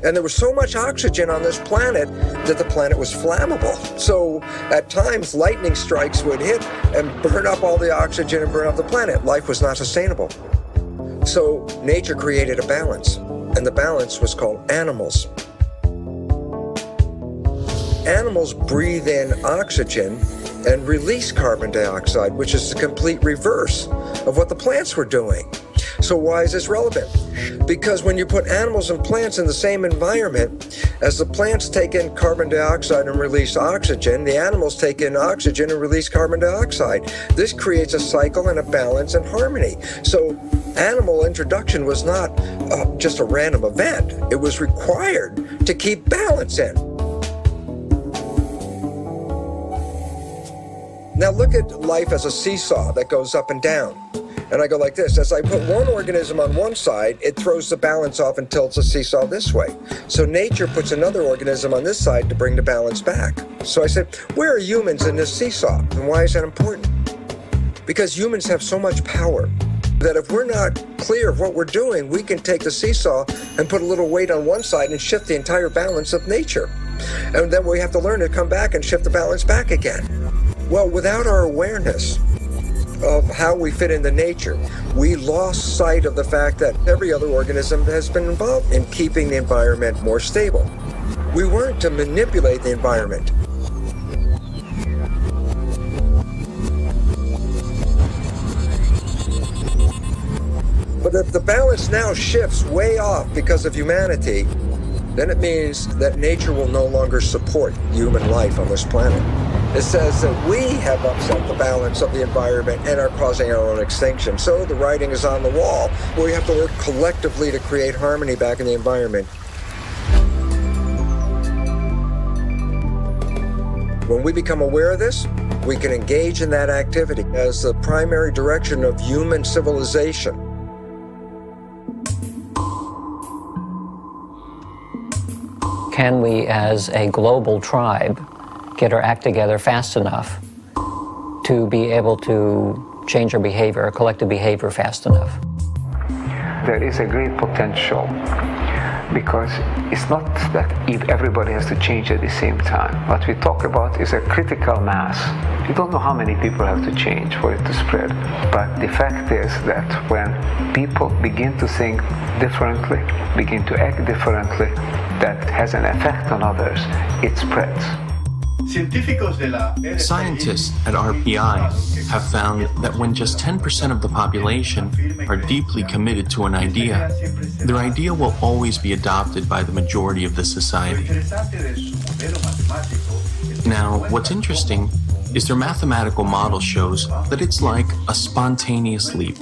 And there was so much oxygen on this planet that the planet was flammable. So at times, lightning strikes would hit and burn up all the oxygen and burn up the planet. Life was not sustainable. So nature created a balance. And the balance was called animals. Animals breathe in oxygen and release carbon dioxide, which is the complete reverse of what the plants were doing. So why is this relevant? Because when you put animals and plants in the same environment, as the plants take in carbon dioxide and release oxygen, the animals take in oxygen and release carbon dioxide. This creates a cycle and a balance and harmony. So animal introduction was not just a random event. It was required to keep balance in. Now look at life as a seesaw that goes up and down. And I go like this. As I put one organism on one side, it throws the balance off and tilts the seesaw this way. So nature puts another organism on this side to bring the balance back. So I said, where are humans in this seesaw? And why is that important? Because humans have so much power that if we're not clear of what we're doing, we can take the seesaw and put a little weight on one side and shift the entire balance of nature. And then we have to learn to come back and shift the balance back again. Well, without our awareness of how we fit into nature, we lost sight of the fact that every other organism has been involved in keeping the environment more stable. We weren't to manipulate the environment. But if the balance now shifts way off because of humanity, then it means that nature will no longer support human life on this planet. It says that we have upset the balance of the environment and are causing our own extinction. So the writing is on the wall. We have to work collectively to create harmony back in the environment. When we become aware of this, we can engage in that activity as the primary direction of human civilization. can we as a global tribe get our act together fast enough to be able to change our behavior, our collective behavior fast enough? There is a great potential, because it's not that if everybody has to change at the same time. What we talk about is a critical mass. You don't know how many people have to change for it to spread. But the fact is that when people begin to think differently, begin to act differently, that has an effect on others, it spreads. Scientists at RPI have found that when just 10% of the population are deeply committed to an idea, their idea will always be adopted by the majority of the society. Now, what's interesting is their mathematical model shows that it's like a spontaneous leap.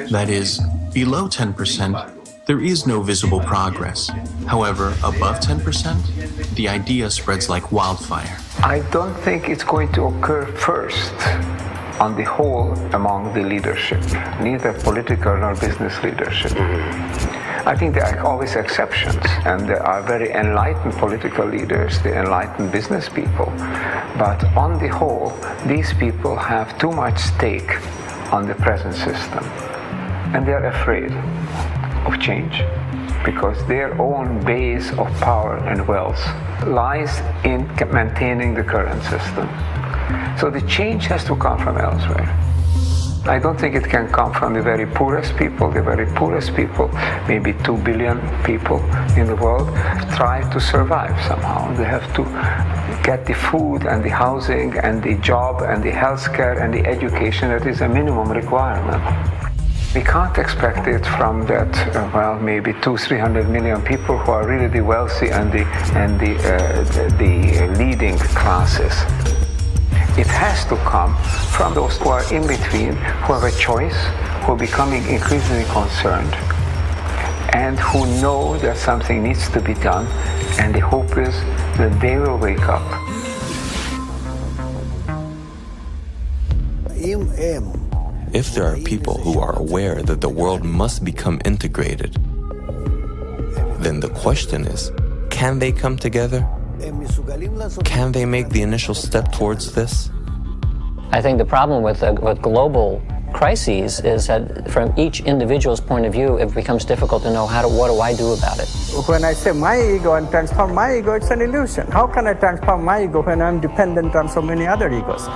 That is, below 10%, there is no visible progress. However, above 10%, the idea spreads like wildfire. I don't think it's going to occur first on the whole among the leadership, neither political nor business leadership. I think there are always exceptions, and there are very enlightened political leaders, the enlightened business people. But on the whole, these people have too much stake on the present system, and they're afraid of change, because their own base of power and wealth lies in maintaining the current system. So the change has to come from elsewhere. I don't think it can come from the very poorest people. The very poorest people, maybe 2 billion people in the world, try to survive somehow. They have to get the food and the housing and the job and the healthcare and the education that is a minimum requirement. We can't expect it from that, maybe 200-300 million people who are really the wealthy and the leading classes. It has to come from those who are in between, who have a choice, who are becoming increasingly concerned, and who know that something needs to be done, and the hope is that they will wake up. If there are people who are aware that the world must become integrated, then the question is, can they come together? Can they make the initial step towards this? I think the problem with global crises is that from each individual's point of view, it becomes difficult to know what do I do about it. When I say my ego and transform my ego, it's an illusion. How can I transform my ego when I'm dependent on so many other egos?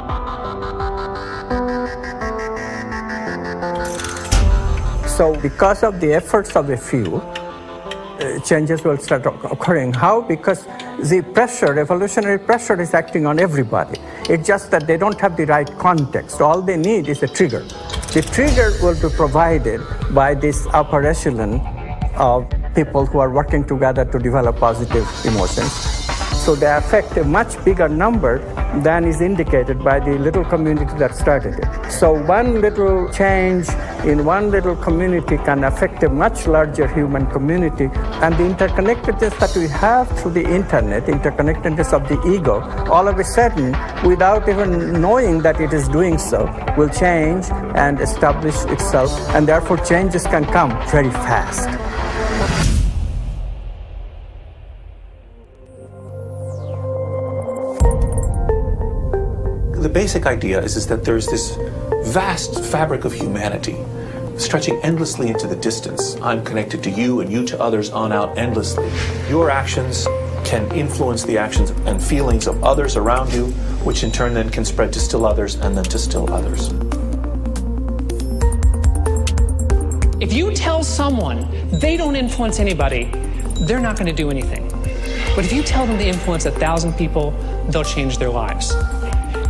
So because of the efforts of a few, changes will start occurring. How? Because the pressure, evolutionary pressure, is acting on everybody. It's just that they don't have the right context. All they need is a trigger. The trigger will be provided by this upper echelon of people who are working together to develop positive emotions. So they affect a much bigger number than is indicated by the little community that started it. So one little change in one little community can affect a much larger human community, and the interconnectedness that we have through the internet, interconnectedness of the ego, all of a sudden, without even knowing that it is doing so, will change and establish itself, and therefore changes can come very fast. The basic idea is that there's this vast fabric of humanity stretching endlessly into the distance. I'm connected to you and you to others on out endlessly. Your actions can influence the actions and feelings of others around you, which in turn then can spread to still others and then to still others. If you tell someone they don't influence anybody, they're not going to do anything. But if you tell them they influence 1,000 people, they'll change their lives.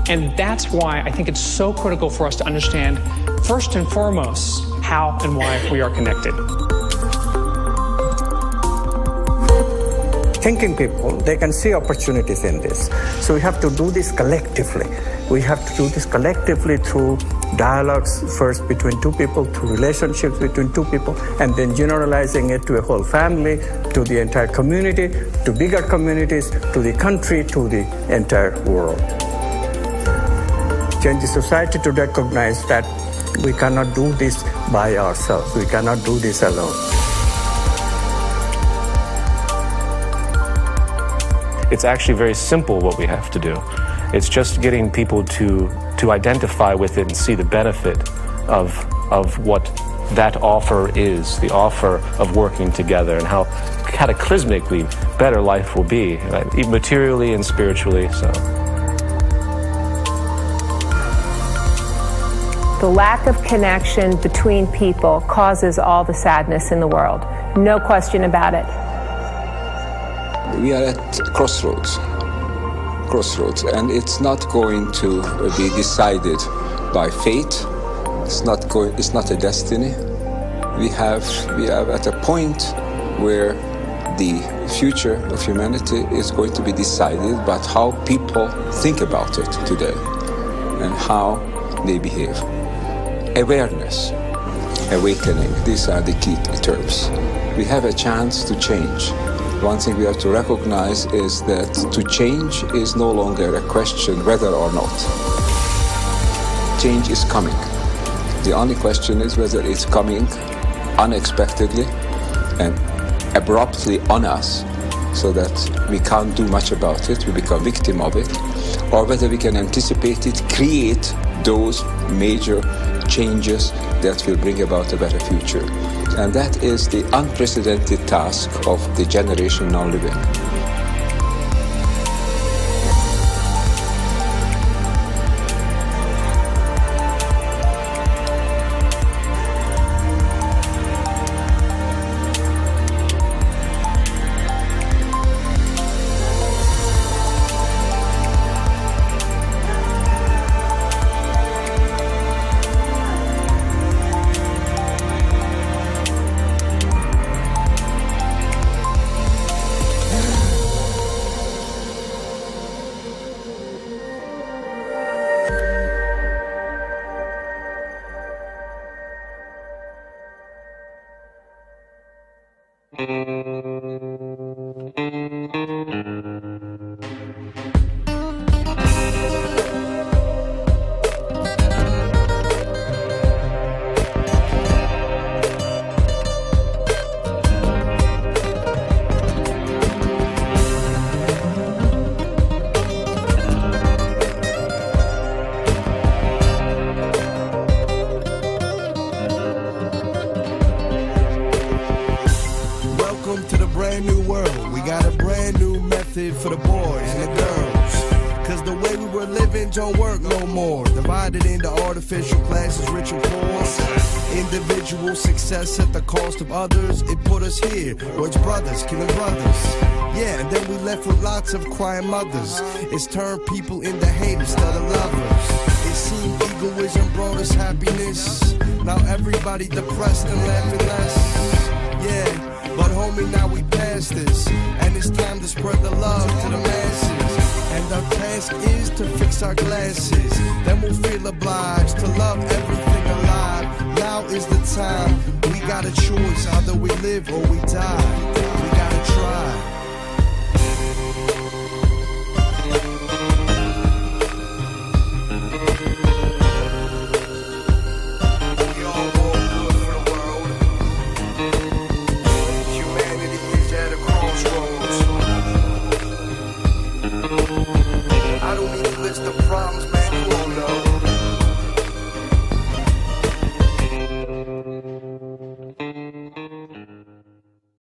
And that's why I think it's so critical for us to understand, first and foremost, how and why we are connected. Thinking people, they can see opportunities in this. So we have to do this collectively. We have to do this collectively through dialogues, first between two people, through relationships between two people, and then generalizing it to a whole family, to the entire community, to bigger communities, to the country, to the entire world. Change the society to recognize that we cannot do this by ourselves. We cannot do this alone. it's actually very simple what we have to do. It's just getting people to identify with it and see the benefit of what that offer is, the offer of working together, and how cataclysmically better life will be, right? Materially and spiritually. So. The lack of connection between people causes all the sadness in the world. No question about it. We are at crossroads, and it's not going to be decided by fate. It's not a destiny. We have at a point where the future of humanity is going to be decided by how people think about it today and how they behave. Awareness, awakening, these are the key terms. We have a chance to change. One thing we have to recognize is that to change is no longer a question whether or not. Change is coming. The only question is whether it's coming unexpectedly and abruptly on us so that we can't do much about it, we become victim of it, or whether we can anticipate it, create those major changes that will bring about a better future. And that is the unprecedented task of the generation now living. For the boys and the girls, cause the way we were living don't work no more. Divided into artificial classes, rich and poor. Individual success at the cost of others. It put us here, where it's brothers killing brothers. Yeah, and then we left with lots of crying mothers. It's turned people into haters instead of lovers. It seemed egoism brought us happiness. Now everybody depressed and laughing less. Yeah. But homie, now we past this, and it's time to spread the love to the masses. And our task is to fix our glasses, then we'll feel obliged to love everything alive. Now is the time, we got a choice, either we live or we die.